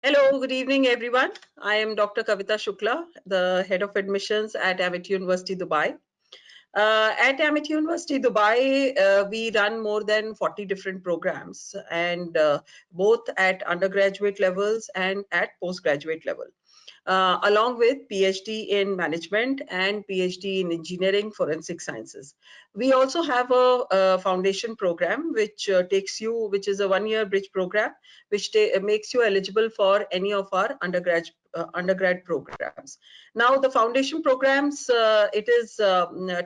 Hello, good evening, everyone. I am Dr. Kavita Shukla, the head of admissions at Amity University, Dubai. At Amity University, Dubai, we run more than 40 different programs, and both at undergraduate levels and at postgraduate level. Along with PhD in management and PhD in engineering forensic sciences. We also have a foundation program which which is a one-year bridge program, which makes you eligible for any of our undergrad programs. Now, the foundation programs, it is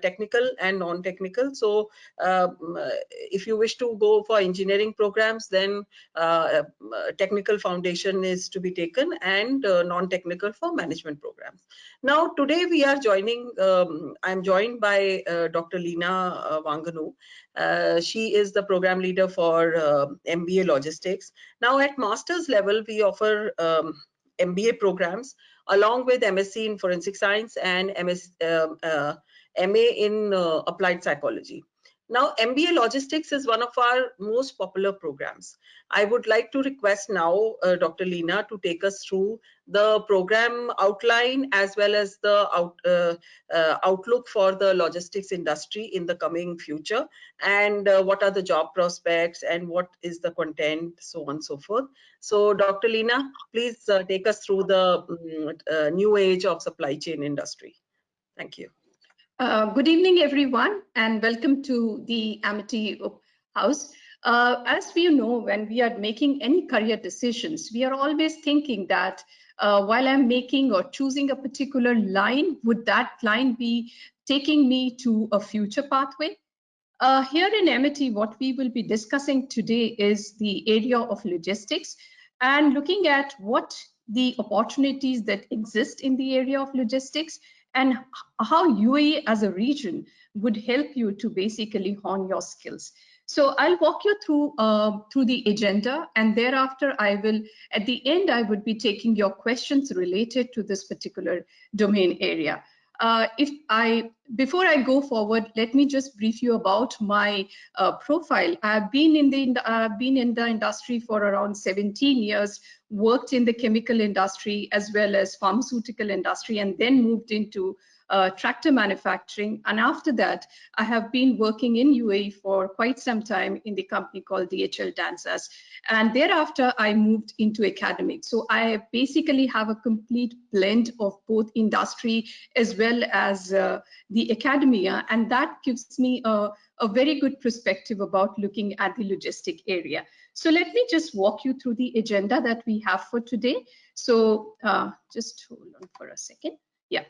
technical and non-technical. So, if you wish to go for engineering programs, then technical foundation is to be taken, and non-technical for management programs. Now, today we are I'm joined by Dr. Leena Wanganu. She is the program leader for MBA logistics. Now, at master's level, we offer MBA programs along with MSc in forensic science and MA in applied psychology. Now, MBA logistics is one of our most popular programs. I would like to request now Dr. Leena to take us through the program outline as well as the outlook for the logistics industry in the coming future, and what are the job prospects and what is the content, so on and so forth. So, Dr. Leena, please take us through the new age of supply chain industry. Thank you. Good evening, everyone, and welcome to the Amity House. As we know, when we are making any career decisions, we are always thinking that while I'm making or choosing a particular line, would that line be taking me to a future pathway? Here in Amity, what we will be discussing today is the area of logistics and looking at what the opportunities that exist in the area of logistics and how UAE as a region would help you to basically hone your skills. So I'll walk you through the agenda, and thereafter at the end, I would be taking your questions related to this particular domain area. Before I go forward, let me just brief you about my profile. I've been in the industry for around 17 years, worked in the chemical industry as well as pharmaceutical industry, and then moved into tractor manufacturing. And after that, I have been working in UAE for quite some time in the company called DHL Dansas. And thereafter, I moved into academics. So I basically have a complete blend of both industry as well as the academia. And that gives me a very good perspective about looking at the logistic area. So let me just walk you through the agenda that we have for today. So just hold on for a second. Yeah.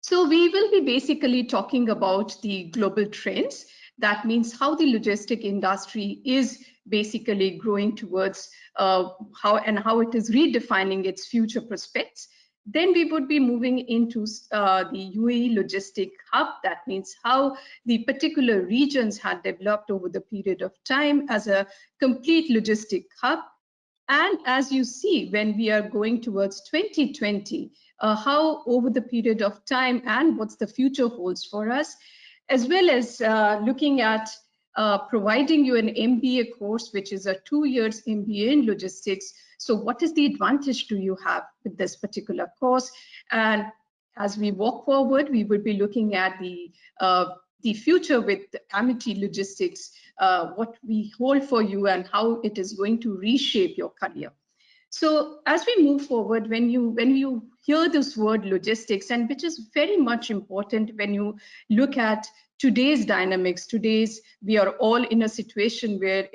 So we will be basically talking about the global trends. That means how the logistic industry is basically growing towards how it is redefining its future prospects. Then we would be moving into the UAE logistic hub. That means how the particular regions had developed over the period of time as a complete logistic hub. And as you see, when we are going towards 2020, how over the period of time and what's the future holds for us, as well as looking at providing you an MBA course, which is a 2 years MBA in logistics. So what is the advantage do you have with this particular course? And as we walk forward, we will be looking at the future with Amity Logistics, what we hold for you and how it is going to reshape your career. So as we move forward, when you hear this word logistics, and which is very much important when you look at today's dynamics, we are all in a situation where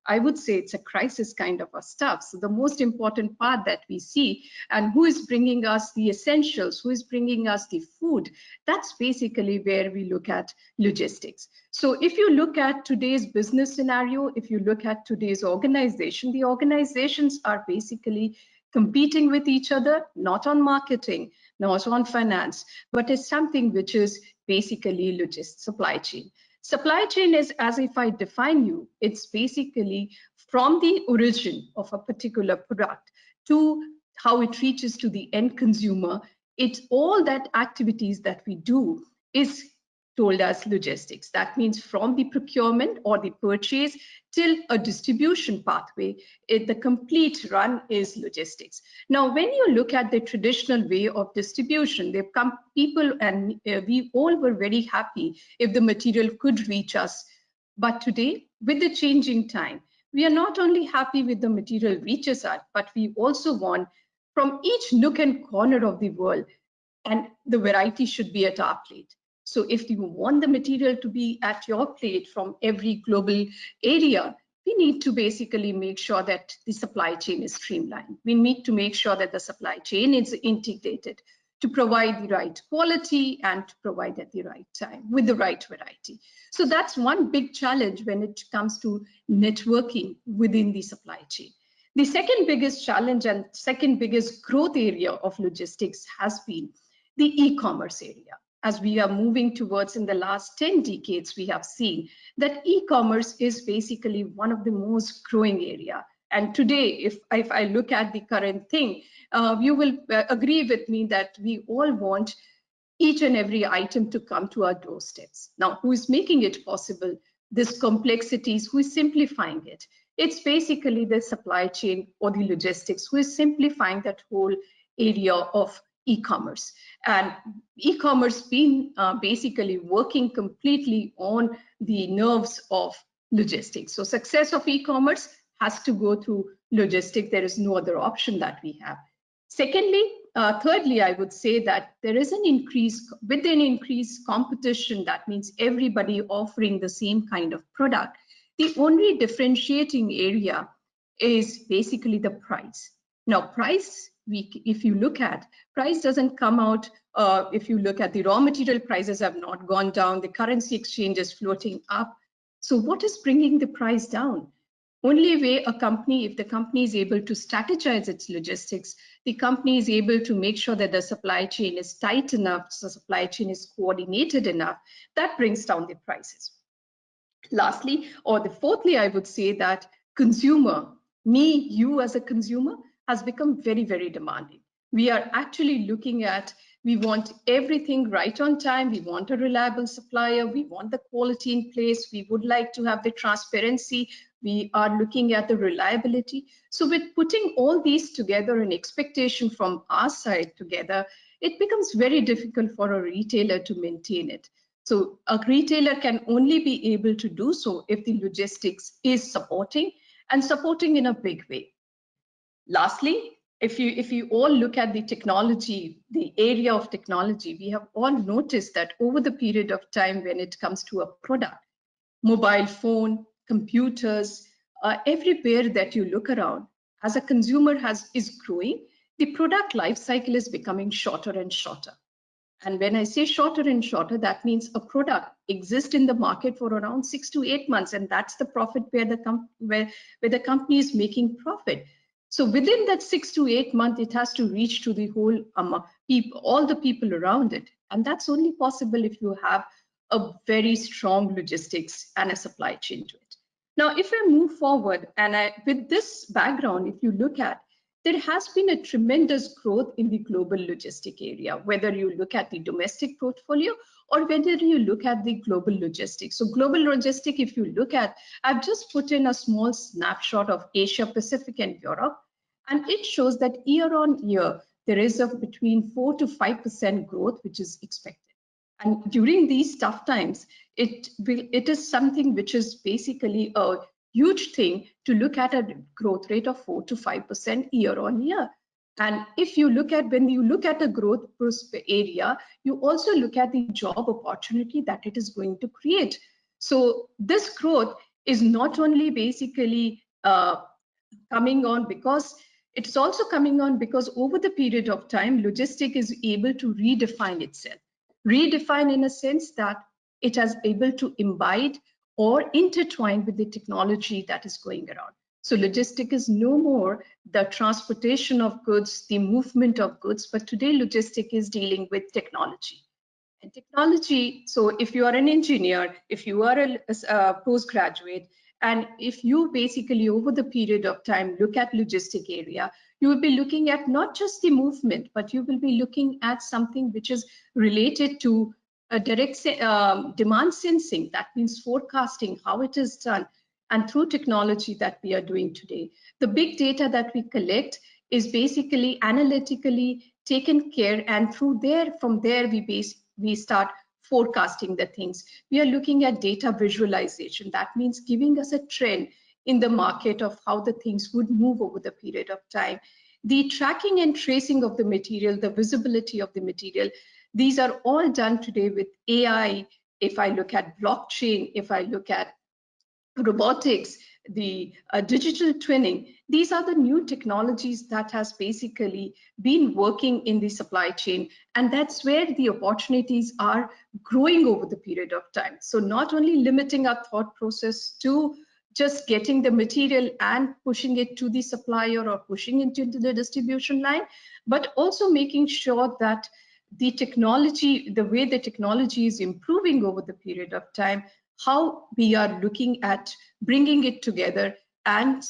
I would say it's a crisis kind of a stuff. So the most important part that we see, and who is bringing us the essentials, who is bringing us the food, that's basically where we look at logistics. So if you look at today's business scenario, if you look at today's organization, the organizations are basically competing with each other, not on marketing, not on finance, but it's something which is basically supply chain. Supply chain is, as if I define you, it's basically from the origin of a particular product to how it reaches to the end consumer. It's all that activities that we do is told as logistics. That means from the procurement or the purchase till a distribution pathway, the complete run is logistics. Now, when you look at the traditional way of distribution, they've come people and we all were very happy if the material could reach us. But today, with the changing time, we are not only happy with the material reaches us, but we also want from each nook and corner of the world, and the variety should be at our plate. So if you want the material to be at your plate from every global area, we need to basically make sure that the supply chain is streamlined. We need to make sure that the supply chain is integrated to provide the right quality and to provide at the right time with the right variety. So that's one big challenge when it comes to networking within the supply chain. The second biggest challenge and second biggest growth area of logistics has been the e-commerce area. As we are moving towards in the last 10 decades, we have seen that e-commerce is basically one of the most growing area. And today, if I look at the current thing, you will agree with me that we all want each and every item to come to our doorsteps. Now, who is making it possible? This complexities, who is simplifying it? It's basically the supply chain or the logistics who is simplifying that whole area of e-commerce. And e-commerce been basically working completely on the nerves of logistics. So success of e-commerce has to go through logistics. There is no other option that we have. Secondly, thirdly, I would say that there is an increase, with an increased competition, that means everybody offering the same kind of product. The only differentiating area is basically the price. Now, price, if you look at, price doesn't come out, if you look at the raw material prices have not gone down, the currency exchange is floating up. So what is bringing the price down? Only way a company, if the company is able to strategize its logistics, the company is able to make sure that the supply chain is tight enough, so the supply chain is coordinated enough, that brings down the prices. Lastly, or the fourthly, I would say that consumer, me, you as a consumer, has become very, very demanding. We are actually looking at, we want everything right on time. We want a reliable supplier. We want the quality in place. We would like to have the transparency. We are looking at the reliability. So with putting all these together, an expectation from our side together, it becomes very difficult for a retailer to maintain it. So a retailer can only be able to do so if the logistics is supporting and supporting in a big way. Lastly, if you all look at the technology, the area of technology, we have all noticed that over the period of time when it comes to a product, mobile phone, computers, everywhere that you look around, as a consumer is growing, the product life cycle is becoming shorter and shorter. And when I say shorter and shorter, that means a product exists in the market for around 6 to 8 months, and that's the profit where the company is making profit. So within that 6 to 8 months, it has to reach to the whole all the people around it, and that's only possible if you have a very strong logistics and a supply chain to it. Now, if I move forward, and with this background, if you look at, there has been a tremendous growth in the global logistic area, whether you look at the domestic portfolio or whether you look at the global logistics. So global logistic, if you look at, I've just put in a small snapshot of Asia, Pacific, and Europe, and it shows that year on year, there is a between 4 to 5% growth, which is expected. And during these tough times, it is something which is basically a huge thing to look at a growth rate of 4 to 5% year on year. And if you look at, when you look at a growth area, you also look at the job opportunity that it is going to create. So this growth is not only basically coming on because it's also coming on because over the period of time, logistic is able to redefine itself. Redefine in a sense that it has able to imbibe or intertwine with the technology that is going around. So logistic is no more the transportation of goods, the movement of goods, but today logistic is dealing with technology. And technology, so if you are an engineer, if you are a postgraduate, and if you basically over the period of time look at logistic area, you will be looking at not just the movement, but you will be looking at something which is related to direct demand sensing, that means forecasting how it is done, and through technology that we are doing today. The big data that we collect is basically analytically taken care, and from there we start forecasting the things. We are looking at data visualization. That means giving us a trend in the market of how the things would move over the period of time. The tracking and tracing of the material, the visibility of the material, these are all done today with AI. If I look at blockchain, if I look at robotics, the digital twinning, these are the new technologies that has basically been working in the supply chain, and that's where the opportunities are growing over the period of time. So not only limiting our thought process to just getting the material and pushing it to the supplier or pushing it into the distribution line, but also making sure that the technology, the way the technology is improving over the period of time, how we are looking at bringing it together and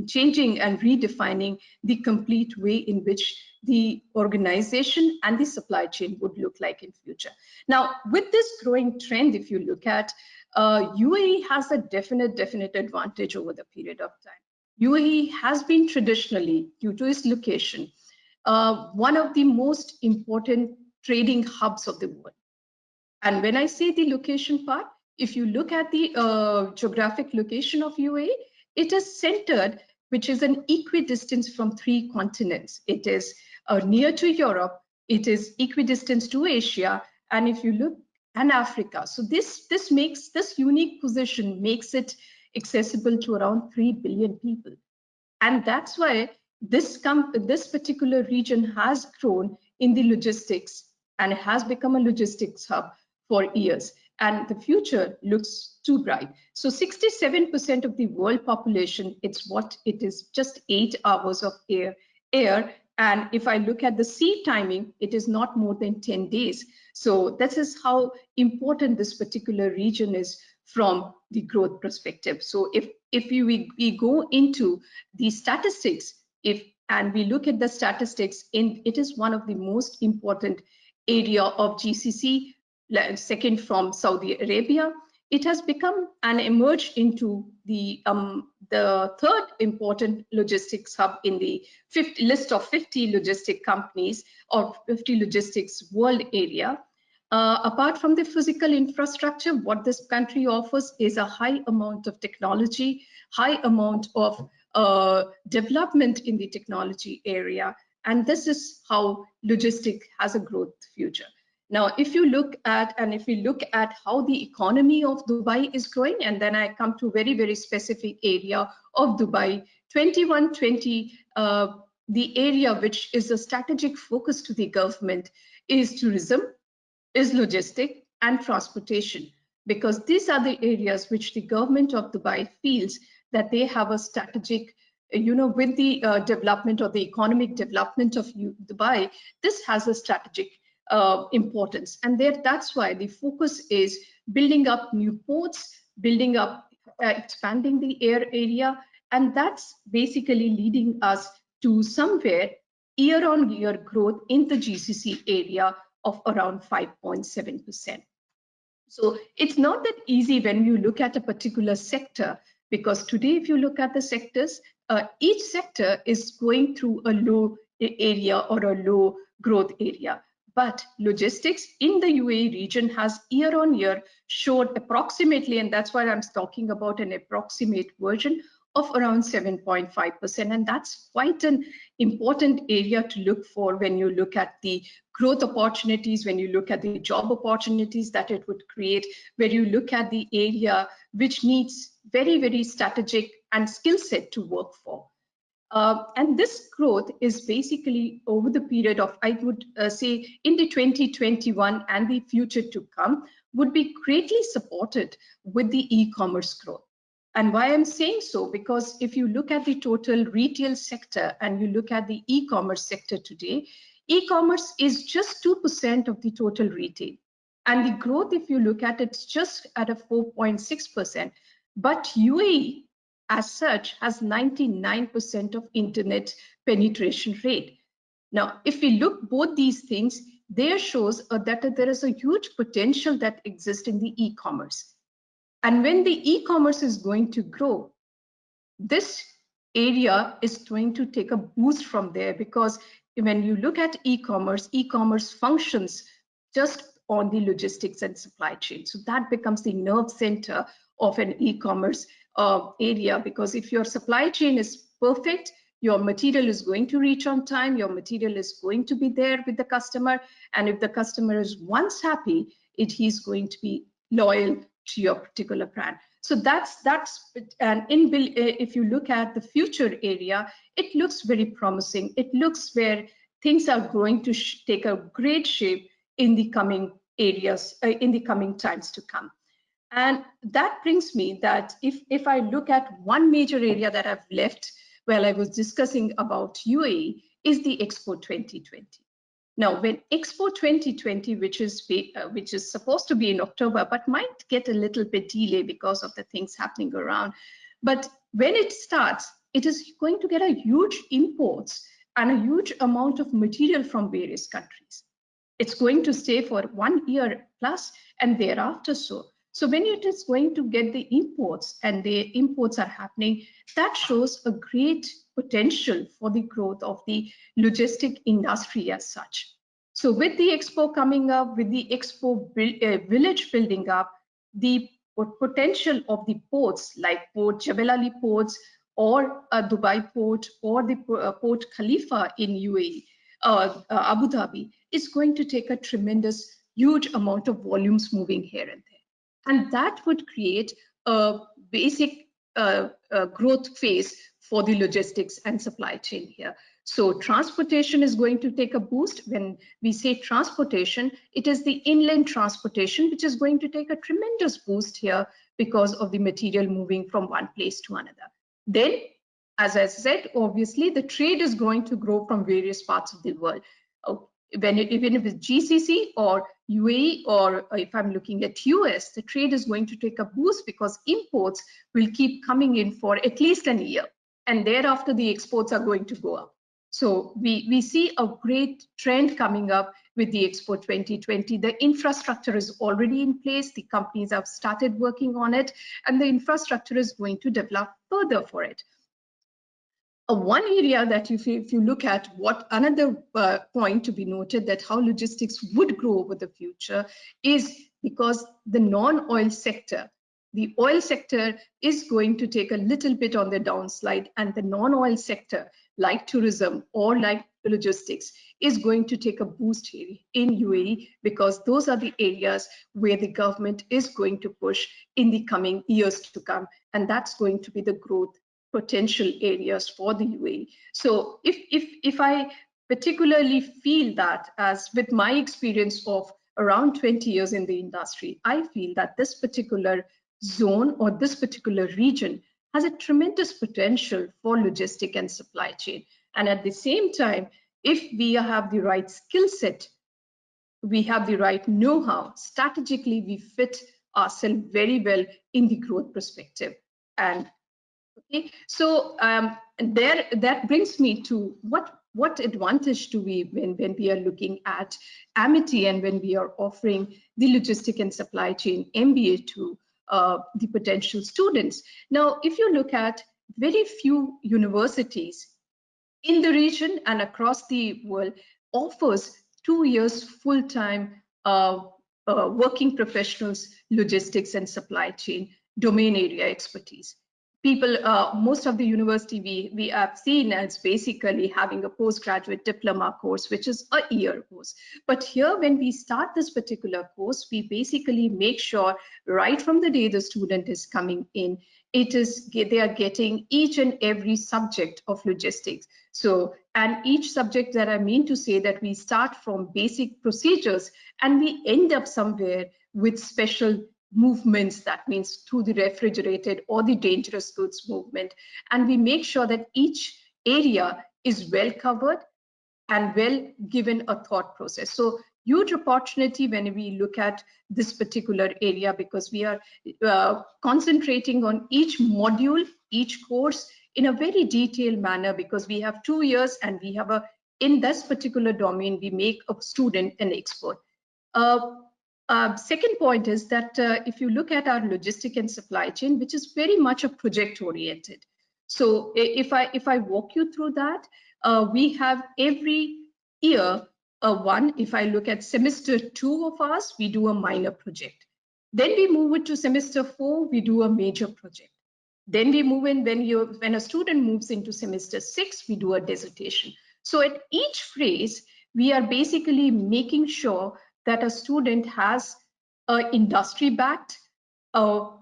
changing and redefining the complete way in which the organization and the supply chain would look like in future. Now, with this growing trend, if you look at UAE has a definite advantage over the period of time. UAE has been traditionally, due to its location, one of the most important trading hubs of the world. And when I say the location part, if you look at the geographic location of UAE, it is centered, which is an equidistance from 3 continents. It is near to Europe, it is equidistant to Asia, and if you look, and Africa. So this unique position makes it accessible to around 3 billion people. And that's why this particular region has grown in the logistics, and it has become a logistics hub for years, and the future looks too bright. So 67% of the world population, it is just 8 hours of air. And if I look at the sea timing, it is not more than 10 days. So this is how important this particular region is from the growth perspective. So if we go into the statistics, and we look at the statistics, it is one of the most important area of GCC, second from Saudi Arabia. It has become and emerged into the third important logistics hub in the list of 50 logistic companies or 50 logistics world area. Apart from the physical infrastructure, what this country offers is a high amount of technology, high amount of development in the technology area. And this is how logistics has a growth future. Now, if you look at, and if we look at how the economy of Dubai is growing, and then I come to very, very specific area of Dubai, 2120, the area which is a strategic focus to the government is tourism, is logistic and transportation, because these are the areas which the government of Dubai feels that they have a strategic, with the development or the economic development of Dubai, this has a strategic importance. And that's why the focus is building up new ports, building up, expanding the air area, and that's basically leading us to somewhere year-on-year growth in the GCC area of around 5.7%. So it's not that easy when you look at a particular sector, because today if you look at the sectors, each sector is going through a low area or a low growth area. But logistics in the UAE region has year-on-year showed approximately, and that's why I'm talking about an approximate version of around 7.5%. And that's quite an important area to look for when you look at the growth opportunities, when you look at the job opportunities that it would create, where you look at the area which needs very, very strategic and skill set to work for. And this growth is basically over the period of, I would say, in the 2021 and the future to come, would be greatly supported with the e-commerce growth. And why I'm saying so, because if you look at the total retail sector and you look at the e-commerce sector today, e-commerce is just 2% of the total retail. And the growth, if you look at it, it's just at a 4.6%. But UAE, as such, has 99% of internet penetration rate. Now, if we look both these things, there shows that there is a huge potential that exists in the e-commerce. And when the e-commerce is going to grow, this area is going to take a boost from there, because when you look at e-commerce functions just on the logistics and supply chain. So that becomes the nerve center of an e-commerce area, because if your supply chain is perfect, your material is going to reach on time, your material is going to be there with the customer, and if the customer is once happy, he's going to be loyal to your particular brand. So that's and if you look at the future area, it looks very promising. It looks where things are going to take a great shape in the coming areas, in the coming times to come. And that brings me that if I look at one major area that I've left while I was discussing about UAE, is the Expo 2020. Now, when Expo 2020, which is supposed to be in October, but might get a little bit delay because of the things happening around. But when it starts, it is going to get a huge imports and a huge amount of material from various countries. It's going to stay for 1 year plus, and thereafter so. So when it is going to get the imports, and the imports are happening, that shows a great potential for the growth of the logistic industry as such. So with the Expo coming up, with the Expo village building up, the potential of the ports like Port Jebel Ali ports, or Dubai port, or the Port Khalifa in UAE, Abu Dhabi, is going to take a tremendous, huge amount of volumes moving here and there. And that would create a basic growth phase for the logistics and supply chain here. So transportation is going to take a boost. When we say transportation, it is the inland transportation, which is going to take a tremendous boost here because of the material moving from one place to another. Then, as I said, obviously the trade is going to grow from various parts of the world. Even if it's GCC or UAE, or if I'm looking at US, the trade is going to take a boost because imports will keep coming in for at least a year, and thereafter the exports are going to go up. So we see a great trend coming up with the Expo 2020. The infrastructure is already in place. The companies have started working on it, and the infrastructure is going to develop further for it. One area that if you look at what another point to be noted, that how logistics would grow over the future, is because the non-oil sector, the oil sector is going to take a little bit on the downslide, and the non-oil sector like tourism or like logistics is going to take a boost here in UAE, because those are the areas where the government is going to push in the coming years to come, and that's going to be the growth potential areas for the UAE. So if I particularly feel that, as with my experience of around 20 years in the industry, I feel that this particular zone or this particular region has a tremendous potential for logistic and supply chain. And at the same time, if we have the right skill set, we have the right know-how, strategically we fit ourselves very well in the growth perspective. And okay, so that brings me to what advantage do we when we are looking at Amity, and when we are offering the logistic and supply chain MBA to the potential students. Now, if you look at very few universities in the region and across the world offers 2 years full-time working professionals, logistics and supply chain domain area expertise. People, most of the university we have seen as basically having a postgraduate diploma course, which is a year course. But here, when we start this particular course, we basically make sure right from the day the student is coming in, they are getting each and every subject of logistics. So, and each subject that I mean to say that we start from basic procedures and we end up somewhere with special movements, that means through the refrigerated or the dangerous goods movement, and we make sure that each area is well covered and well given a thought process. So huge opportunity when we look at this particular area, because we are concentrating on each module, each course in a very detailed manner, because we have 2 years and we have a in this particular domain, we make a student an expert. Second point is that if you look at our logistic and supply chain, which is very much a project oriented. So if I walk you through that, we have every year one. If I look at semester 2 of ours, we do a minor project. Then we move it to semester 4, we do a major project. Then we move in when a student moves into semester 6, we do a dissertation. So at each phase, we are basically making sure that a student has a industry-backed, a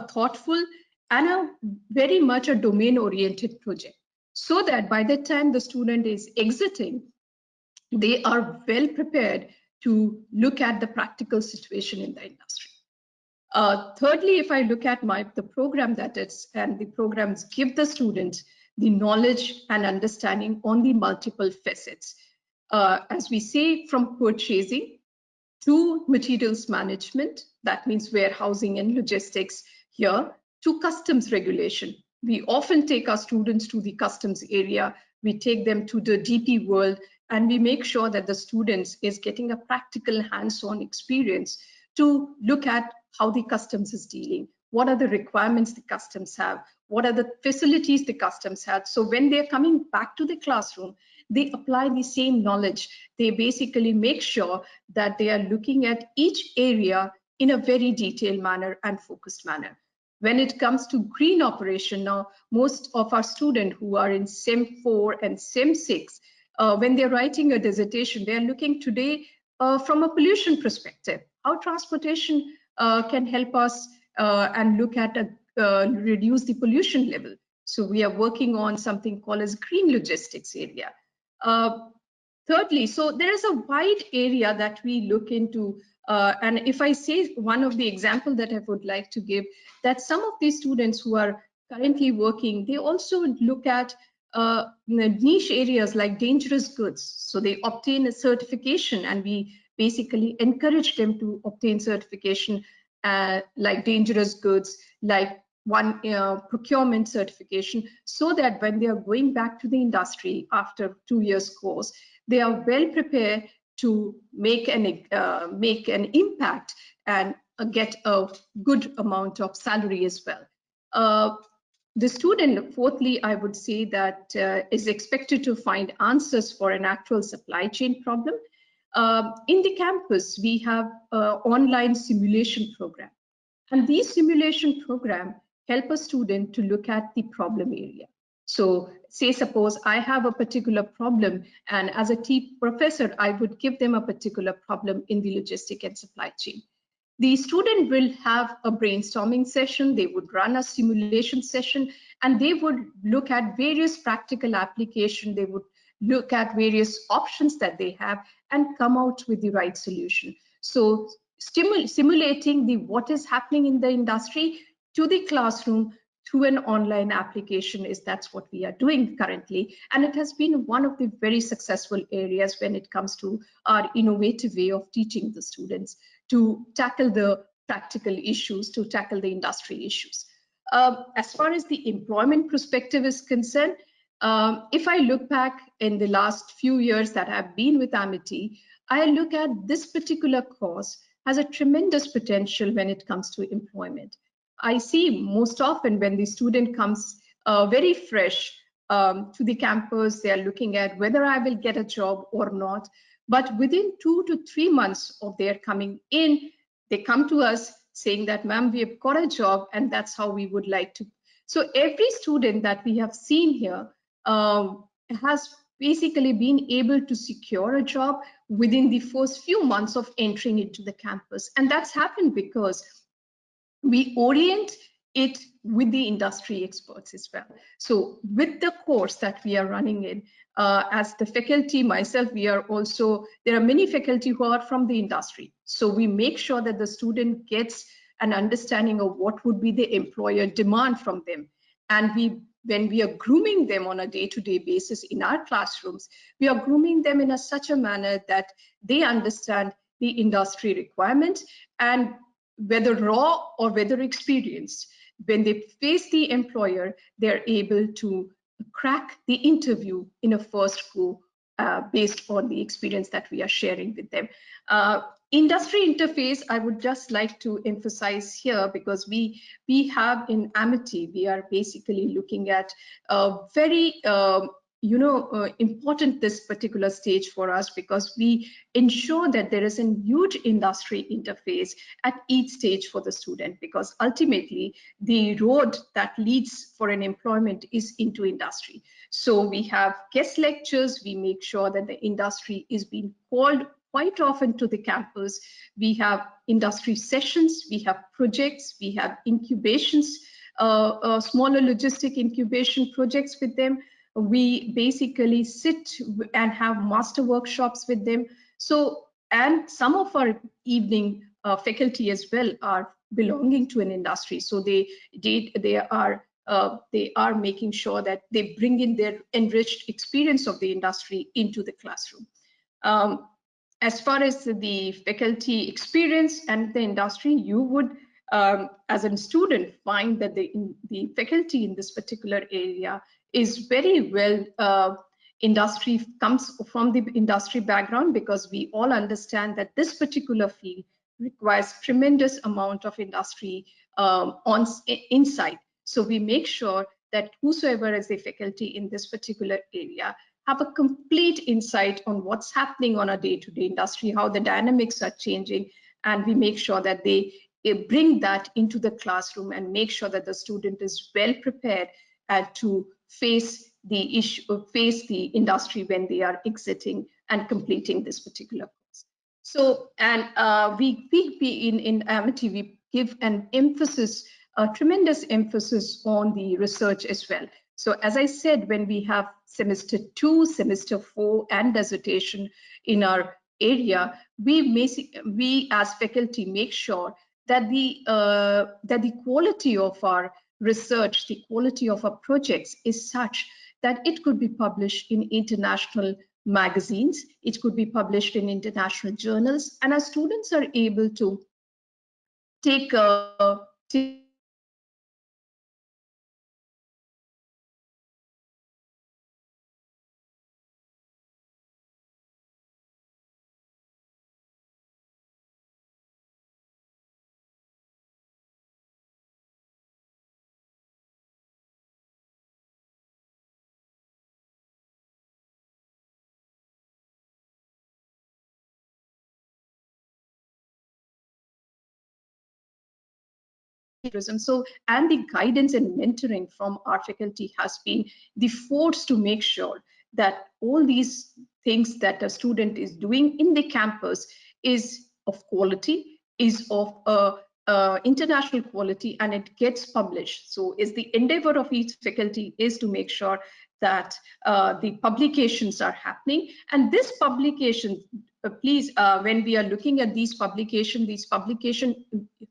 thoughtful, and a very much a domain-oriented project, so that by the time the student is exiting, they are well prepared to look at the practical situation in the industry. Thirdly, if I look at the program that it's, and the programs give the students the knowledge and understanding on the multiple facets. As we say, from purchasing to materials management, that means warehousing and logistics here, to customs regulation. We often take our students to the customs area, we take them to the DP world, and we make sure that the students is getting a practical hands-on experience to look at how the customs is dealing, what are the requirements the customs have, what are the facilities the customs have. So when they're coming back to the classroom, they apply the same knowledge. They basically make sure that they are looking at each area in a very detailed manner and focused manner. When it comes to green operation, now most of our students who are in SEM 4 and SEM 6, when they're writing a dissertation, they're looking today from a pollution perspective, how transportation can help us and look at reduce the pollution level. So we are working on something called as green logistics area. Thirdly, so there is a wide area that we look into. And if I say one of the example that I would like to give, that some of these students who are currently working, they also look at niche areas like dangerous goods. So they obtain a certification, and we basically encourage them to obtain certification like dangerous goods, like one procurement certification, so that when they are going back to the industry after 2 years course, they are well prepared to make an impact and get a good amount of salary as well. The student, fourthly, I would say that is expected to find answers for an actual supply chain problem. In the campus, we have online simulation program, and these simulation program help a student to look at the problem area. So say suppose I have a particular problem, and as a professor, I would give them a particular problem in the logistic and supply chain. The student will have a brainstorming session, they would run a simulation session, and they would look at various practical application, they would look at various options that they have and come out with the right solution. So simulating the what is happening in the industry to the classroom through an online application that's what we are doing currently, and it has been one of the very successful areas when it comes to our innovative way of teaching the students to tackle the practical issues, to tackle the industry issues. As far as the employment perspective is concerned, if I look back in the last few years that I've been with Amity, I look at this particular course has a tremendous potential when it comes to employment. I see most often when the student comes very fresh to the campus, they are looking at whether I will get a job or not. But within 2 to 3 months of their coming in, they come to us saying that, ma'am, we have got a job and that's how we would like to. So every student that we have seen here has basically been able to secure a job within the first few months of entering into the campus. And that's happened because we orient it with the industry experts as well. So with the course that we are running in, as the faculty, myself, there are many faculty who are from the industry. So we make sure that the student gets an understanding of what would be the employer demand from them. And when we are grooming them on a day-to-day basis in our classrooms, we are grooming them in such a manner that they understand the industry requirements, and whether raw or whether experienced, when they face the employer, they're able to crack the interview in a first go based on the experience that we are sharing with them. Industry interface, I would just like to emphasize here, because we have in Amity, we are basically looking at very important this particular stage for us, because we ensure that there is a huge industry interface at each stage for the student, because ultimately the road that leads for an employment is into industry. So we have guest lectures, we make sure that the industry is being called quite often to the campus. We have industry sessions, we have projects, we have incubations, smaller logistic incubation projects with them. We basically sit and have master workshops with them. So, and some of our evening faculty as well are belonging to an industry. So they are making sure that they bring in their enriched experience of the industry into the classroom. As far as the faculty experience and the industry, you would, as a student, find that the faculty in this particular area is very well industry, comes from the industry background, because we all understand that this particular field requires tremendous amount of industry insight. So we make sure that whosoever is the faculty in this particular area have a complete insight on what's happening on a day-to-day industry, how the dynamics are changing, and we make sure that they bring that into the classroom and make sure that the student is well prepared to face the issue, face the industry when they are exiting and completing this particular course. So, and we in Amity, we give an emphasis, a tremendous emphasis on the research as well. So as I said, when we have semester 2, semester 4, and dissertation in our area, we as faculty make sure that the quality of our research, the quality of our projects is such that it could be published in international magazines, it could be published in international journals, and our students are able to take So, and the guidance and mentoring from our faculty has been the force to make sure that all these things that a student is doing in the campus is of quality, is of international quality, and it gets published. So is the endeavor of each faculty is to make sure that the publications are happening. And this publication, please, when we are looking at these publication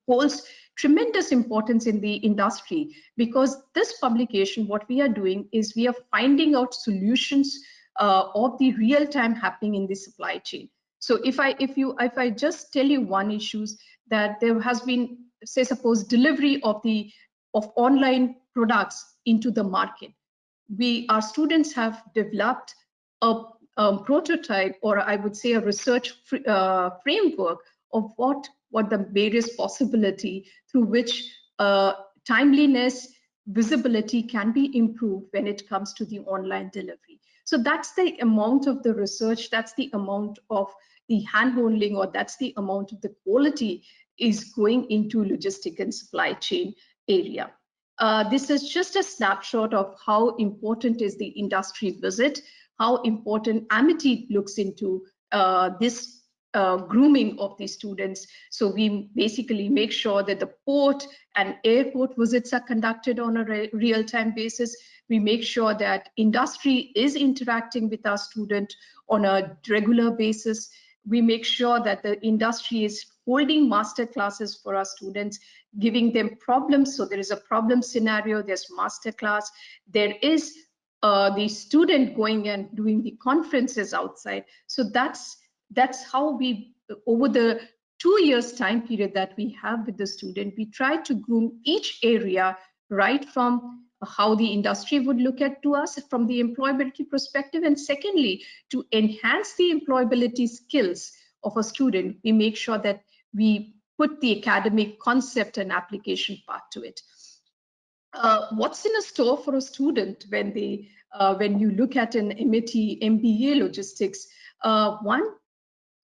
holds tremendous importance in the industry, because this publication, what we are doing is we are finding out solutions of the real time happening in the supply chain. So if I just tell you one issues, that there has been, say, suppose delivery of online products into the market. Our students have developed a prototype, or I would say a research framework of what the various possibility through which timeliness, visibility can be improved when it comes to the online delivery. So that's the amount of the research, that's the amount of the hand-holding, or that's the amount of the quality is going into logistic and supply chain area. This is just a snapshot of how important is the industry visit, how important Amity looks into this grooming of the students. So we basically make sure that the port and airport visits are conducted on a real-time basis. We make sure that industry is interacting with our student on a regular basis. We make sure that the industry is holding master classes for our students, giving them problems. So there is a problem scenario, there's master class, there is the student going and doing the conferences outside. So that's how we, over the 2 years time period that we have with the student, we try to groom each area, right from how the industry would look at to us from the employability perspective. And secondly, to enhance the employability skills of a student, we make sure that we put the academic concept and application part to it. What's in a store for a student when you look at an Amity MBA logistics? One,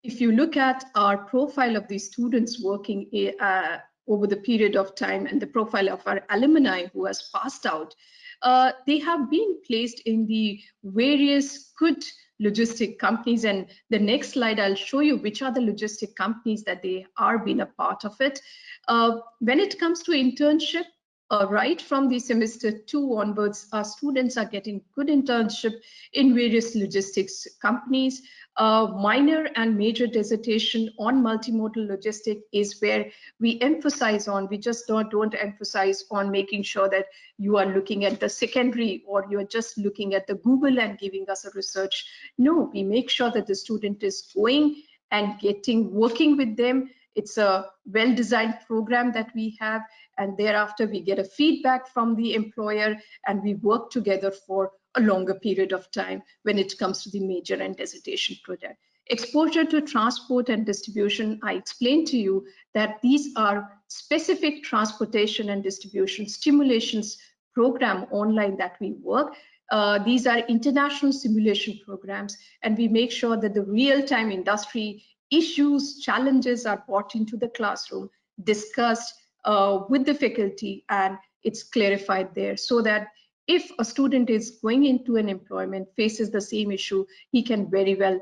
if you look at our profile of the students working over the period of time and the profile of our alumni who has passed out, they have been placed in the various good logistic companies. And the next slide, I'll show you which are the logistic companies that they are being a part of it. When it comes to internship, right from the semester 2 onwards, our students are getting good internship in various logistics companies. Minor and major dissertation on multimodal logistic is where we emphasize on. We just don't emphasize on making sure that you are looking at the secondary or you're just looking at the Google and giving us a research. No, we make sure that the student is going and working with them. It's a well-designed program that we have, and thereafter we get a feedback from the employer and we work together for a longer period of time when it comes to the major and dissertation project. Exposure to transport and distribution, I explained to you that these are specific transportation and distribution stimulations program online that we work. These are international simulation programs, and we make sure that the real-time industry issues, challenges are brought into the classroom, discussed with the faculty, and it's clarified there so that if a student is going into an employment, faces the same issue, he can very well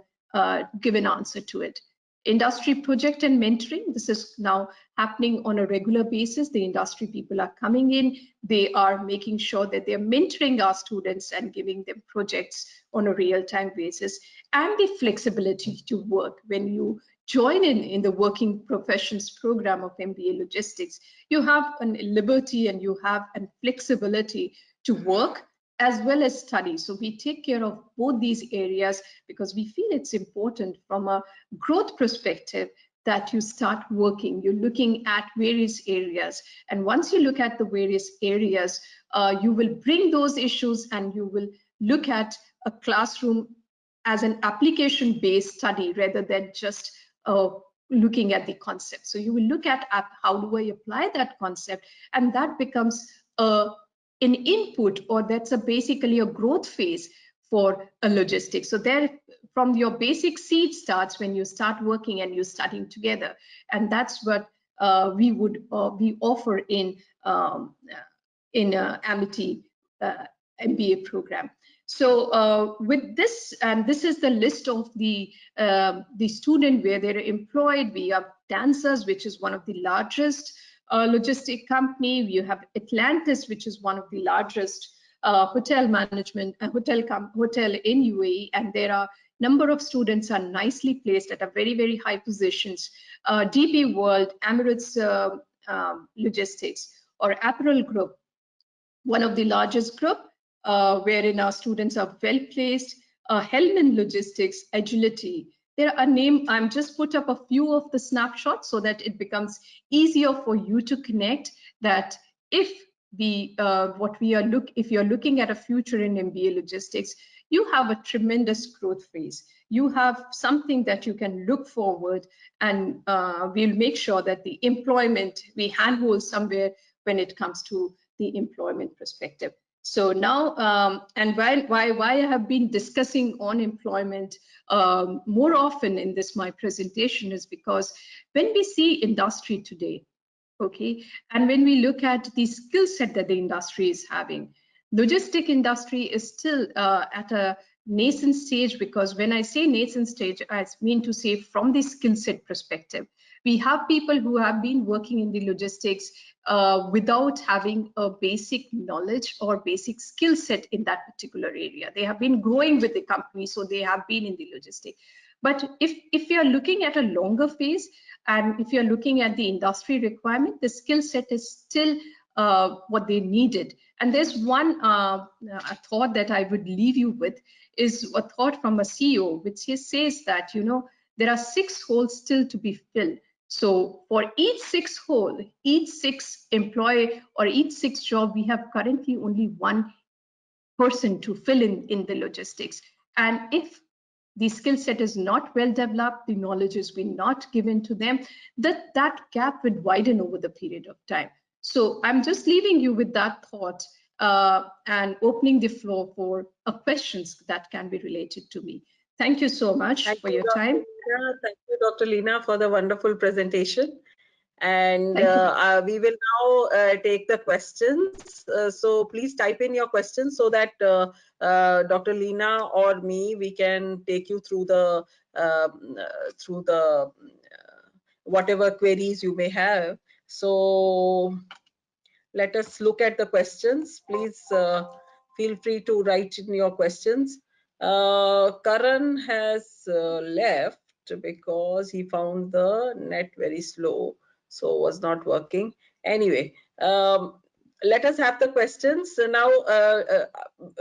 give an answer to it. Industry project and mentoring, this is now happening on a regular basis. The industry people are coming in, they are making sure that they're mentoring our students and giving them projects on a real-time basis. And the flexibility to work. When you join in the working professions program of MBA logistics, you have a liberty and you have a flexibility to work as well as study. So we take care of both these areas because we feel it's important from a growth perspective that you start working, you're looking at various areas. And once you look at the various areas, you will bring those issues and you will look at a classroom as an application-based study rather than just looking at the concept. So you will look at how do I apply that concept, and that becomes an input, or that's basically a growth phase for a logistics. So there, from your basic seed starts when you start working and you're studying together, and that's what we offer in Amity MBA program. So with this, and this is the list of the student where they're employed. We have Dancers, which is one of the largest logistic company. You have Atlantis, which is one of the largest hotel management hotel in UAE, and there are number of students are nicely placed at a very high positions. DP World, Emirates Logistics, or Apparel Group, one of the largest group, wherein our students are well placed. Hellman Logistics, Agility. There are I'm just put up a few of the snapshots so that it becomes easier for you to connect that if if you're looking at a future in MBA logistics, you have a tremendous growth phase. You have something that you can look forward, and we'll make sure that the employment, we handhold somewhere when it comes to the employment perspective. So now, and why I have been discussing on employment more often in my presentation is because when we see industry today, okay, and when we look at the skill set that the industry is having, logistic industry is still at a nascent stage, because when I say nascent stage, I mean to say from the skill set perspective. We have people who have been working in the logistics without having a basic knowledge or basic skill set in that particular area. They have been growing with the company, so they have been in the logistics. But if you are looking at a longer phase, and if you're looking at the industry requirement, the skill set is still what they needed. And there's one a thought that I would leave you with, is a thought from a CEO, which he says that, there are 6 holes still to be filled. So for each 6 hole, each 6 employee or each 6 job, we have currently only one person to fill in the logistics. And if the skill set is not well developed, the knowledge has been not given to them, that gap would widen over the period of time. So I'm just leaving you with that thought and opening the floor for questions that can be related to me. Thank you so much for your time. Thank you, Dr. Leena, for the wonderful presentation. And Thank you. we will now take the questions. So please type in your questions so that Dr. Leena or me, we can take you through the whatever queries you may have. So let us look at the questions. Please feel free to write in your questions. Karan has left because he found the net very slow, so was not working. Anyway, let us have the questions. So now,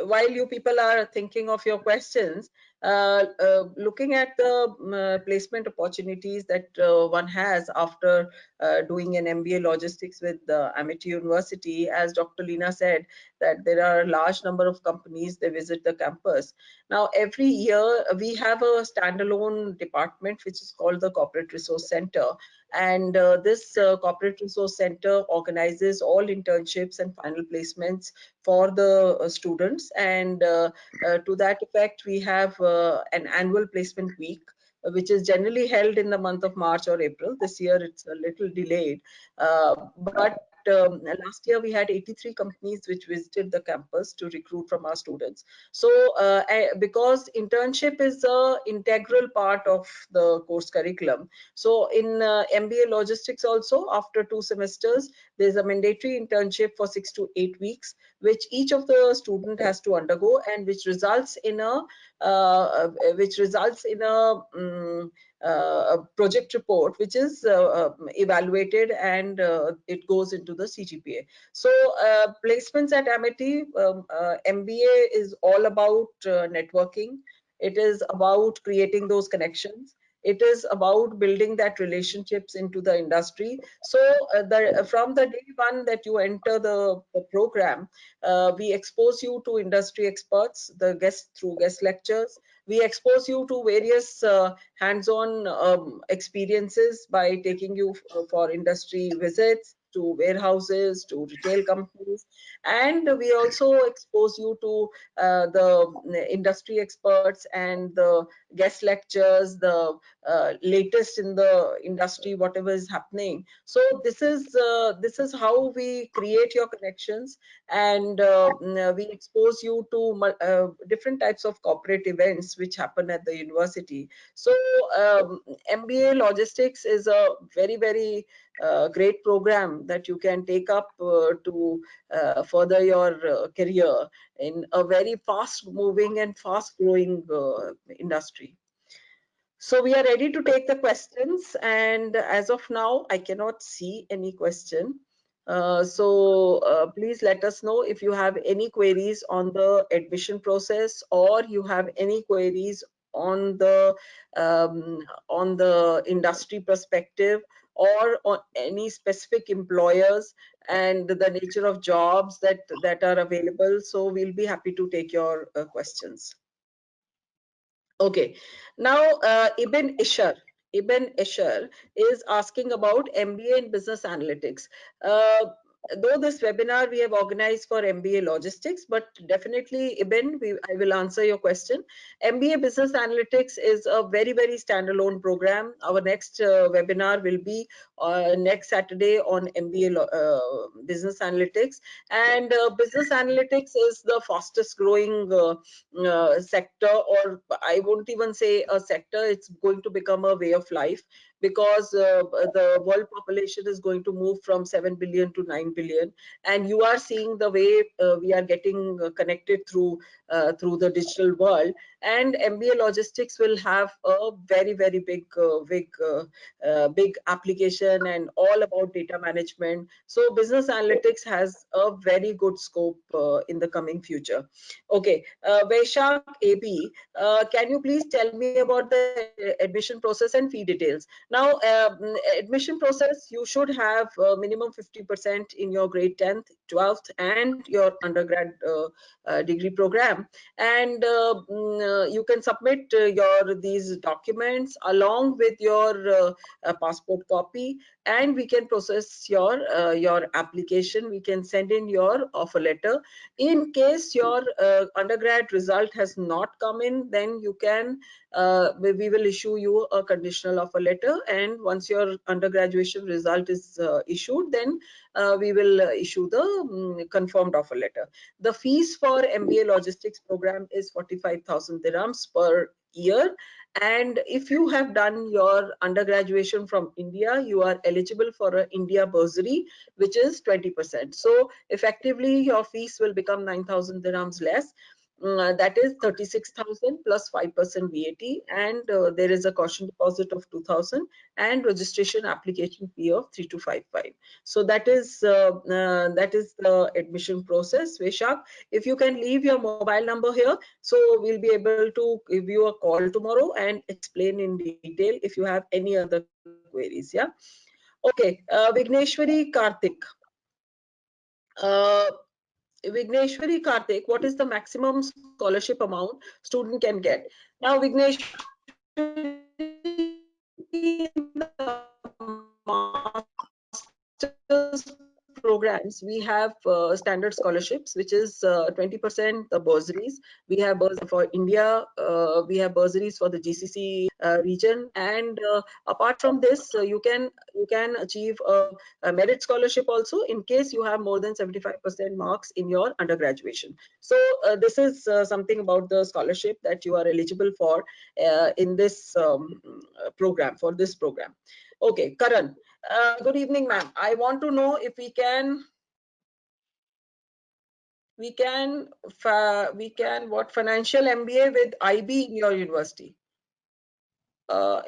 while you people are thinking of your questions, looking at the placement opportunities that one has after doing an MBA logistics with Amity University, as Dr. Leena said, that there are a large number of companies, they visit the campus. Now, every year we have a standalone department which is called the Corporate Resource Center. And this Corporate Resource Center organizes all internships and final placements for the students. And to that effect, we have an annual placement week, which is generally held in the month of March or April. This year it's a little delayed, but last year we had 83 companies which visited the campus to recruit from our students. So because internship is an integral part of the course curriculum, so in MBA logistics also, after 2 semesters, there's a mandatory internship for 6 to 8 weeks, which each of the student has to undergo, and which results in a a project report, which is evaluated, and it goes into the CGPA. So placements at Amity, MBA is all about networking. It is about creating those connections. It is about building that relationships into the industry. So from the day one that you enter the program, we expose you to industry experts, through guest lectures. We expose you to various hands-on experiences by taking you for industry visits, to warehouses, to retail companies. And we also expose you to the industry experts and the guest lectures, the latest in the industry, whatever is happening. So this is how we create your connections, and we expose you to different types of corporate events which happen at the university. So MBA logistics is a very great program that you can take up to further your career in a very fast moving and fast growing industry. So we are ready to take the questions, and as of now, I cannot see any question. Please let us know if you have any queries on the admission process, or you have any queries on the industry perspective, or on any specific employers and the nature of jobs that are available. So we'll be happy to take your questions. Okay, now Ibn Ishar is asking about MBA in business analytics. Though this webinar we have organized for MBA logistics, but definitely Ibn, I will answer your question. MBA business analytics is a very standalone program. Our next webinar will be next Saturday on MBA business analytics, and business analytics is the fastest growing sector, or I won't even say a sector, it's going to become a way of life, because the world population is going to move from 7 billion to 9 billion, and you are seeing the way we are getting connected through the digital world, and MBA logistics will have a very big application, and all about data management. So business analytics has a very good scope in the coming future. Okay, Vaishak AB, can you please tell me about the admission process and fee details? Now, admission process, you should have minimum 50% in your grade 10th, 12th, and your undergrad degree program. And you can submit these documents along with your passport copy, and we can process your application. We can send in your offer letter. In case your undergrad result has not come in, then you can we will issue you a conditional offer letter, and once your undergraduation result is issued, then we will issue the confirmed offer letter. The fees for MBA logistics program is 45,000 dirhams per year. And if you have done your undergraduation from India, you are eligible for an India bursary, which is 20%. So effectively, your fees will become 9,000 dirhams less. That is 36,000 plus 5% VAT, and there is a caution deposit of 2,000 and registration application fee of 3255. So that is the admission process. Veshak, if you can leave your mobile number here, so we'll be able to give you a call tomorrow and explain in detail if you have any other queries. Yeah. Okay. Vigneshwari Karthik. Vigneshwari Karthik, what is the maximum scholarship amount student can get? Now, Vigneshwari, master's programs, we have standard scholarships, which is 20% bursaries. We have bursaries for India, we have bursaries for the GCC region, and apart from this, you can achieve a merit scholarship also in case you have more than 75% marks in your undergraduation. So this is something about the scholarship that you are eligible for in this program, for this program. Okay, Karan. Good evening, ma'am. I want to know if we can what financial MBA with IB in your university.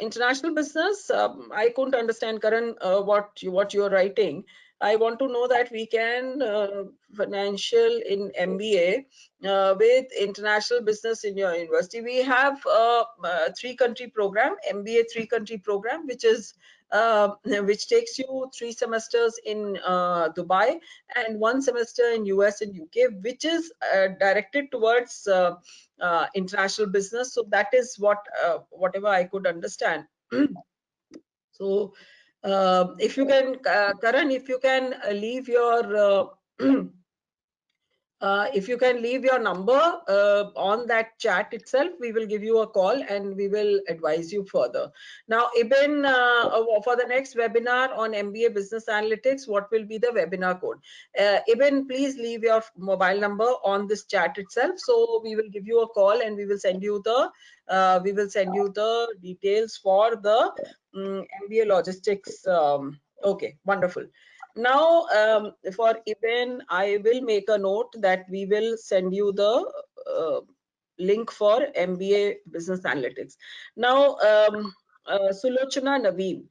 International business, I couldn't understand, Karan, what you're writing. I want to know that we can financial in MBA with international business in your university. We have a 3-country program, MBA 3-country program, which which takes you 3 semesters in Dubai and 1 semester in US and UK, which is directed towards international business. So that is whatever I could understand. So if you can, Karan, if you can leave your if you can leave your number on that chat itself, we will give you a call and we will advise you further. Now, Ibn, for the next webinar on MBA Business Analytics, what will be the webinar code? Ibn, please leave your mobile number on this chat itself. So we will give you a call and we will send you the details for the MBA logistics. Okay, wonderful. Now, for Ibn, I will make a note that we will send you the link for MBA Business Analytics. Now, Sulochana Naveen,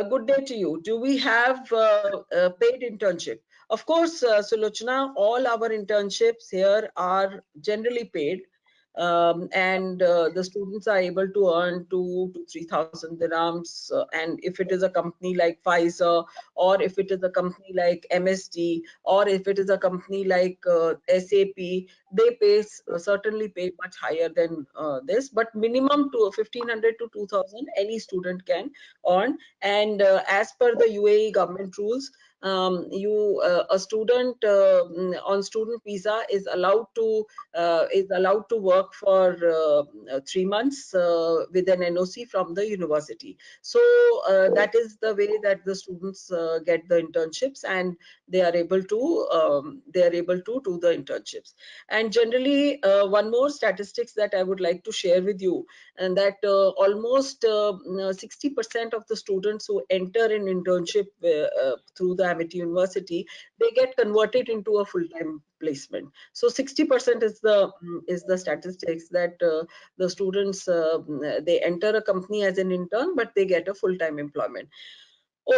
good day to you. Do we have a paid internship? Of course, Sulochana, all our internships here are generally paid. And the students are able to earn 2,000 to 3,000 dirhams. And if it is a company like Pfizer, or if it is a company like MSD, or if it is a company like SAP, they certainly pay much higher than this. But minimum to 1,500 to 2,000 any student can earn. And as per the UAE government rules, a student on student visa is allowed to work for 3 months with an NOC from the university. So that is the way that the students get the internships, and they are able to do the internships. And generally, one more statistics that I would like to share with you, and that almost 60% of the students who enter an internship through the Amity University, they get converted into a full-time placement. So 60% is the statistics that the students they enter a company as an intern, but they get a full-time employment.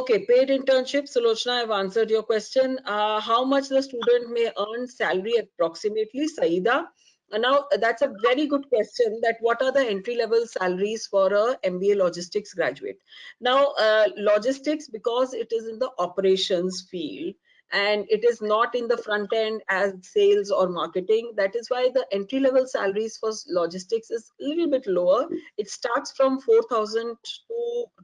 Okay, paid internship, Sulochana, I've answered your question. How much the student may earn salary approximately, Saida? Now, that's a very good question, that what are the entry-level salaries for a MBA logistics graduate? Now, logistics, because it is in the operations field and it is not in the front end as sales or marketing, that is why the entry-level salaries for logistics is a little bit lower. It starts from 4,000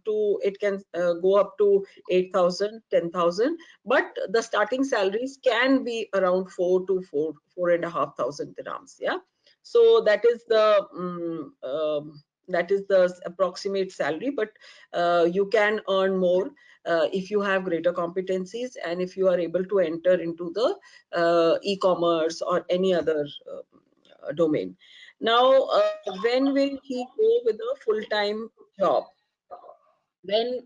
to it can go up to 8,000, 10,000, but the starting salaries can be around 4,000 to 4,500 dirhams. Yeah, so that is the approximate salary, but you can earn more if you have greater competencies and if you are able to enter into the e-commerce or any other domain. Now, when will he go with a full-time job? When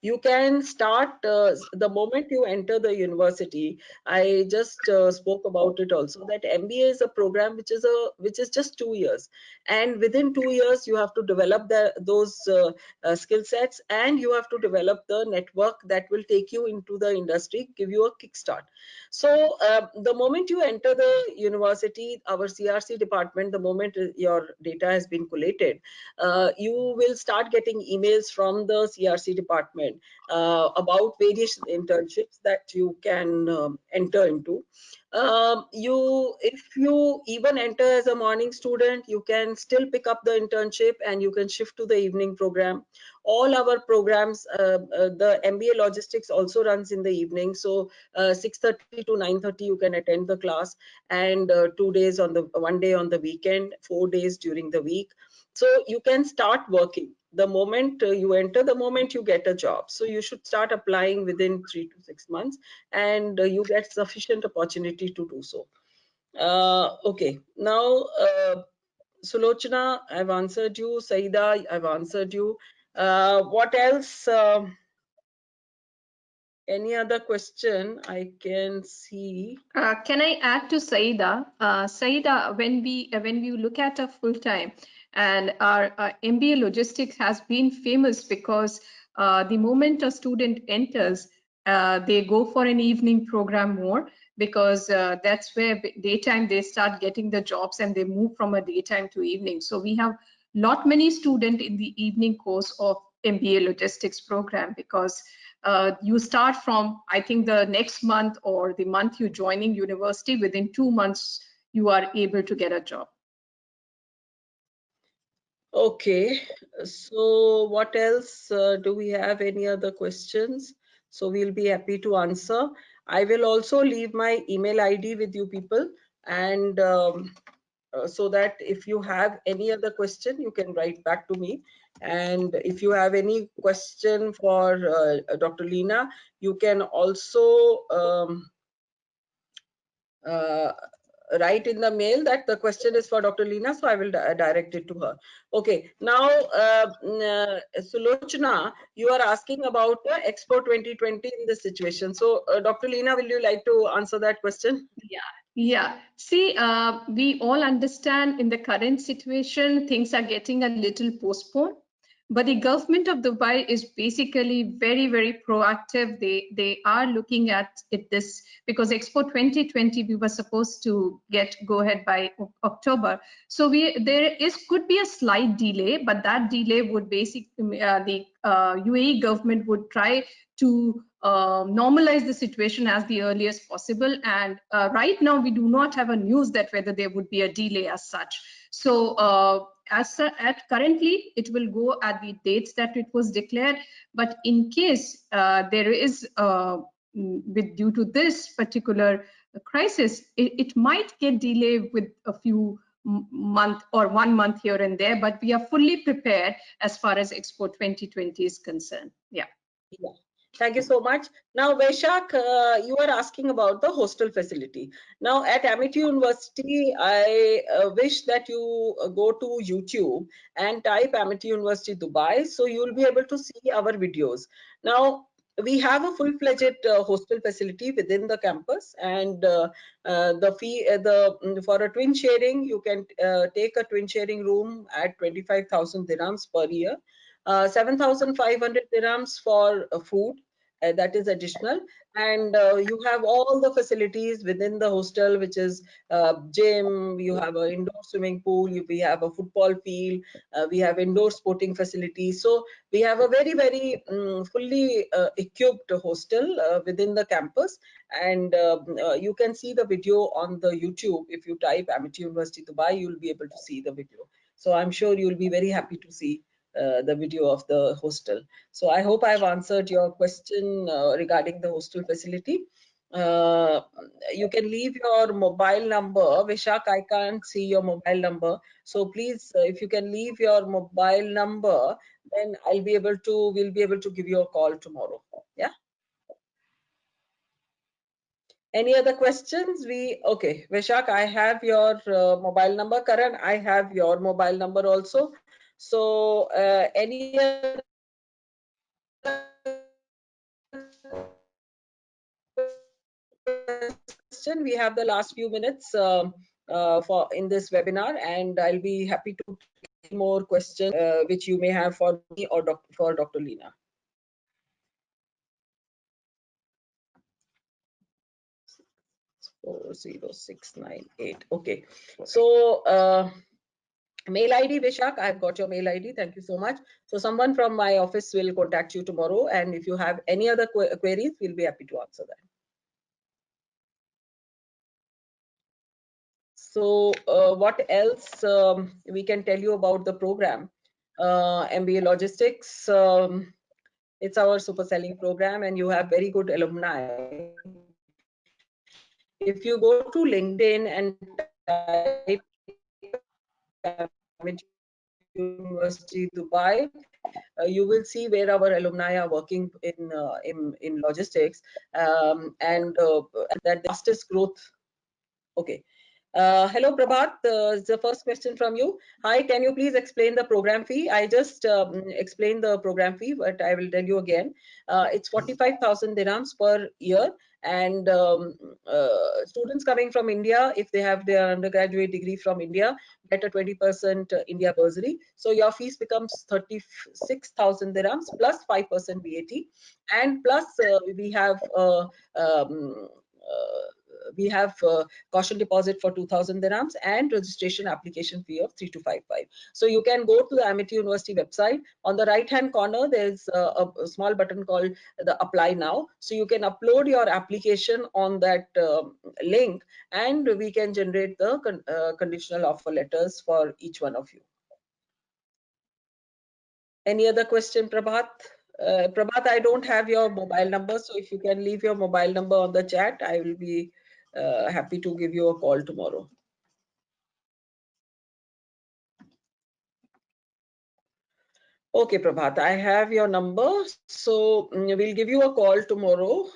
you can start the moment you enter the university. I just spoke about it also, that MBA is a program which is just 2 years, and within 2 years you have to develop those skill sets, and you have to develop the network that will take you into the industry, give you a kickstart. So the moment you enter the university, our CRC department, the moment your data has been collated, you will start getting emails from the CRC department about various internships that you can enter into. If you even enter as a morning student, you can still pick up the internship and you can shift to the evening program. All our programs, the MBA logistics also runs in the evening, so 6:30 to 9:30 you can attend the class, and 2 days on the 1 day on the weekend, 4 days during the week. So you can start working the moment you enter, the moment you get a job. So you should start applying within 3 to 6 months, and you get sufficient opportunity to do so. Okay, now Sulochana, I've answered you. Saida, I've answered you. What else? Any other question I can see? Can I add to Saida? Saida, when we look at a full time, and our MBA logistics has been famous because the moment a student enters, they go for an evening program more, because that's where daytime they start getting the jobs and they move from a daytime to evening. So we have lot many students in the evening course of MBA logistics program, because you start from, I think, the next month or the month you joining university, within 2 months you are able to get a job. Okay, so what else? Do we have any other questions? So we'll be happy to answer. I will also leave my email ID with you people, and so that if you have any other question, you can write back to me. And if you have any question for Dr. Leena, you can also write in the mail that the question is for Dr. Leena, so I will direct it to her. Okay, now Sulochana, you are asking about Expo 2020 in this situation. So Dr. Leena, will you like to answer that question? Yeah. See, we all understand in the current situation, things are getting a little postponed. But the government of Dubai is basically very, very proactive. They are looking at it this, because Expo 2020 we were supposed to go ahead by October. So there could be a slight delay, but that delay would basically the UAE government would try to normalize the situation as the earliest possible. And right now we do not have a news that whether there would be a delay as such. So currently it will go at the dates that it was declared, but in case there is due to this particular crisis, it might get delayed with a few month or 1 month here and there, but we are fully prepared as far as Expo 2020 is concerned. Yeah. Thank you so much. Now, Vaishak, you are asking about the hostel facility. Now, at Amity University, I wish that you go to YouTube and type Amity University Dubai, so you will be able to see our videos. Now, we have a full-fledged hostel facility within the campus, and the fee for a twin sharing, you can take a twin sharing room at 25,000 dirhams per year. 7,500 dirhams for food, that is additional. And you have all the facilities within the hostel, which is gym, you have an indoor swimming pool, we have a football field, we have indoor sporting facilities. So we have a very fully equipped hostel within the campus. And you can see the video on the YouTube. If you type Amity University Dubai, you'll be able to see the video. So I'm sure you'll be very happy to see the video of the hostel. So I hope I've answered your question regarding the hostel facility. Uh, you can leave your mobile number. Vishak, I can't see your mobile number. So please, if you can leave your mobile number, then we'll be able to give you a call tomorrow. Yeah. Any other questions? Okay, Vishak, I have your mobile number. Karan, I have your mobile number also. So any other question? We have the last few minutes for in this webinar, and I'll be happy to take any more questions which you may have for me or for Dr. Leena. 40698. Okay. So mail ID, Vishak, I've got your mail ID. Thank you so much. So someone from my office will contact you tomorrow, and if you have any other queries, we'll be happy to answer that. So what else we can tell you about the program? MBA Logistics, it's our super selling program, and you have very good alumni. If you go to LinkedIn and type University Dubai, you will see where our alumni are working in logistics, and that the fastest growth. Okay. Hello, Prabhat. The first question from you. Hi, can you please explain the program fee? I just explained the program fee, but I will tell you again. It's 45,000 dirhams per year, and students coming from India, if they have their undergraduate degree from India, get a 20% India bursary. So your fees becomes 36,000 dirhams plus 5% VAT, and plus um, we have caution deposit for 2,000 dirhams and registration application fee of 3255. So you can go to the Amity University website. On the right hand corner, there's a small button called the apply now. So you can upload your application on that link, and we can generate the conditional offer letters for each one of you. Any other question, Prabhat? Prabhat, I don't have your mobile number, so if you can leave your mobile number on the chat, I will be happy to give you a call tomorrow. Okay, Prabhat, I have your number, so we'll give you a call tomorrow.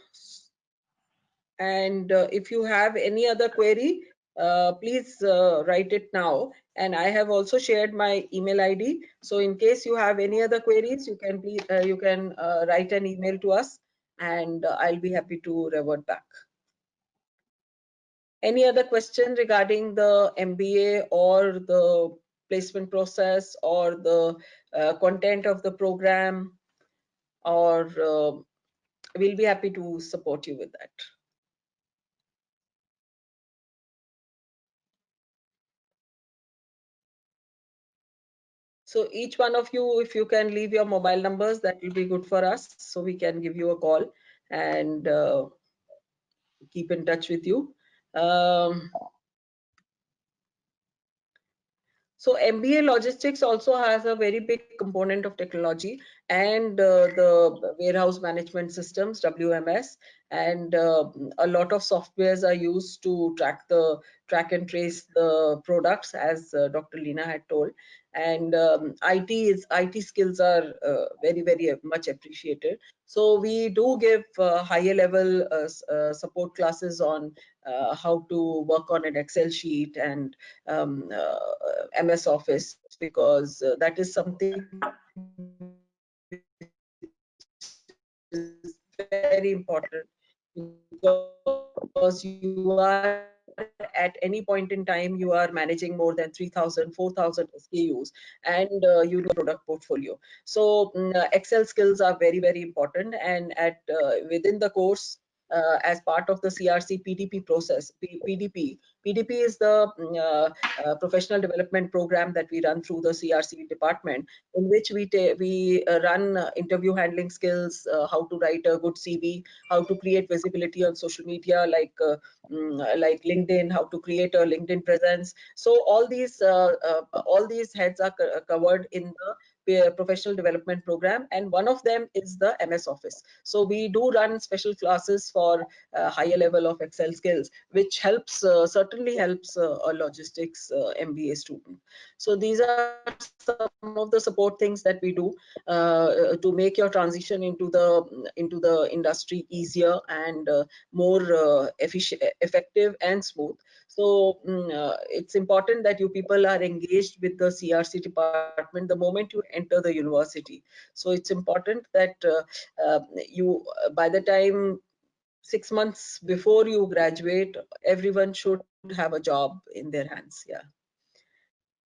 And if you have any other query, please write it now. And I have also shared my email ID. So in case you have any other queries, you can write an email to us, and I'll be happy to revert back. Any other question regarding the MBA or the placement process or the content of the program, or we'll be happy to support you with that. So each one of you, if you can leave your mobile numbers, that will be good for us, so we can give you a call and keep in touch with you. So MBA logistics also has a very big component of technology and the warehouse management systems, WMS, and a lot of softwares are used to track and trace the products, as Dr. Leena had told. And IT skills are very much appreciated. So we do give higher level support classes on how to work on an Excel sheet and MS Office, because that is something is very important, because you are at any point in time you are managing more than 3,000, 4,000 SKUs, and you do a product portfolio. So Excel skills are very, very important. And at within the course, as part of the CRC PDP process, PDP is the professional development program that we run through the CRC department, in which we run interview handling skills, how to write a good CV, how to create visibility on social media like LinkedIn, how to create a LinkedIn presence. So all these heads are covered in the professional development program, and one of them is the MS Office. So we do run special classes for higher level of Excel skills, which certainly helps a logistics MBA student. So these are some of the support things that we do to make your transition into the industry easier and more effective and smooth. So it's important that you people are engaged with the CRC department the moment you enter the university. So it's important that you by the time 6 months before you graduate, everyone should have a job in their hands. Yeah.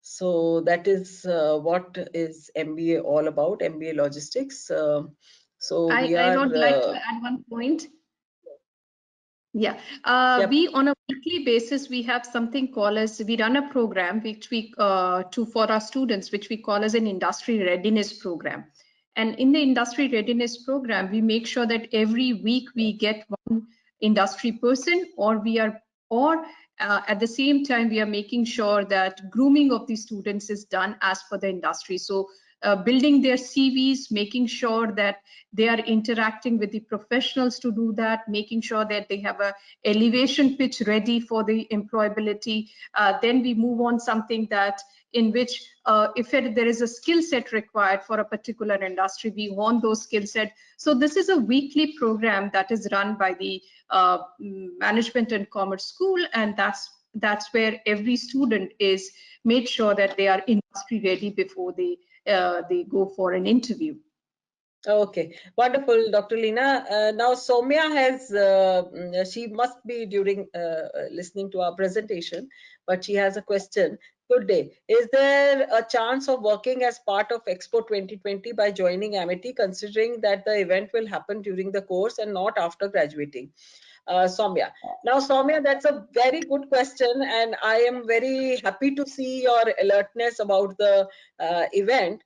So that is what is MBA all about, MBA logistics. So we I are would like to add one point. Yeah, yep. we on a weekly basis we have something called as, we run a program which we for our students, which we call as an industry readiness program. And in the industry readiness program, we make sure that every week we get one industry person, or we are, or at the same time we are making sure that grooming of the students is done as per the industry. So building their CVs, making sure that they are interacting with the professionals to do that, making sure that they have a elevation pitch ready for the employability. Then we move on something that in which if there is a skill set required for a particular industry, we want those skill set. So this is a weekly program that is run by the Management and Commerce School, and that's where every student is made sure that they are industry ready before they go for an interview. Okay, wonderful, Dr. Leena. Now Soumya she must be during listening to our presentation, but she has a question. Good day. Is there a chance of working as part of Expo 2020 by joining Amity, considering that the event will happen during the course and not after graduating? Soumya. Now, Soumya, that's a very good question, and I am very happy to see your alertness about the event.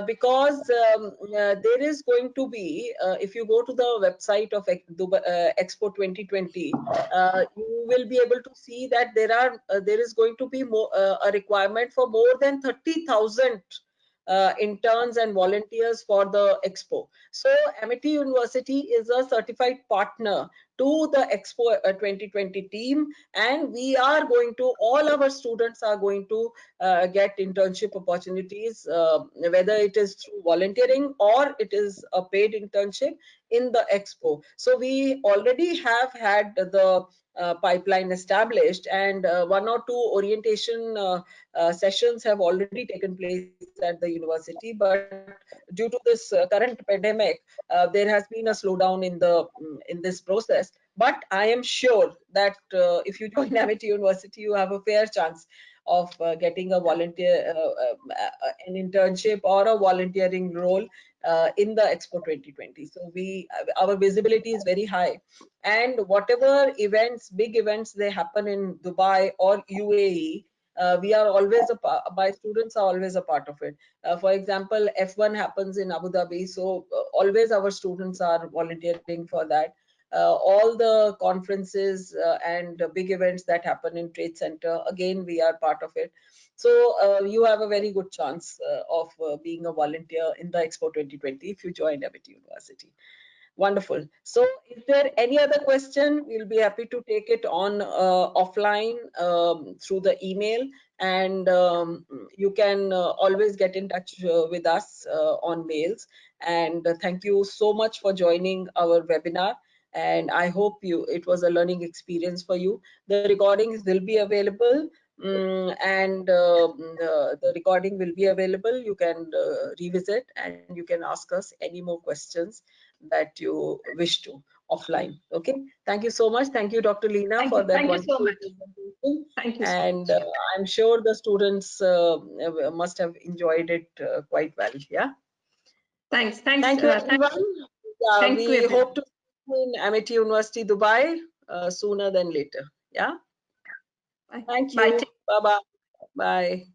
Because there is going to be, if you go to the website of Expo 2020, you will be able to see that there is going to be a requirement for more than 30,000 interns and volunteers for the Expo. So Amity University is a certified partner to the Expo 2020 team, and we are going to, all our students are going to get internship opportunities, whether it is through volunteering or it is a paid internship in the Expo. So we already have had the pipeline established, and one or two orientation sessions have already taken place at the university, but due to this current pandemic, there has been a slowdown in this process. But I am sure that if you join Amity University, you have a fair chance of getting a an internship or a volunteering role in the Expo 2020. So our visibility is very high, and whatever events, big events, they happen in Dubai or UAE, we are always my students are always a part of it. For example, F1 happens in Abu Dhabi, so always our students are volunteering for that. All the conferences and big events that happen in Trade Center, again, we are part of it. So you have a very good chance of being a volunteer in the Expo 2020 if you join Amity University. Wonderful. So is there any other question? We'll be happy to take it on offline through the email, and you can always get in touch with us on mails. And thank you so much for joining our webinar. And I hope it was a learning experience for you. The recordings will be available, and the recording will be available. You can revisit, and you can ask us any more questions that you wish to offline. Okay. Thank you so much. Thank you, Dr. Leena, for that Thank you so wonderful much. presentation. Thank you so And much. I'm sure the students must have enjoyed it quite well. Yeah. Thanks. Thank you, everyone. Thank you, We everyone. hope to see you in Amity University, Dubai, sooner than later. Yeah. Bye. Thank Bye. you. Bye-bye. Bye.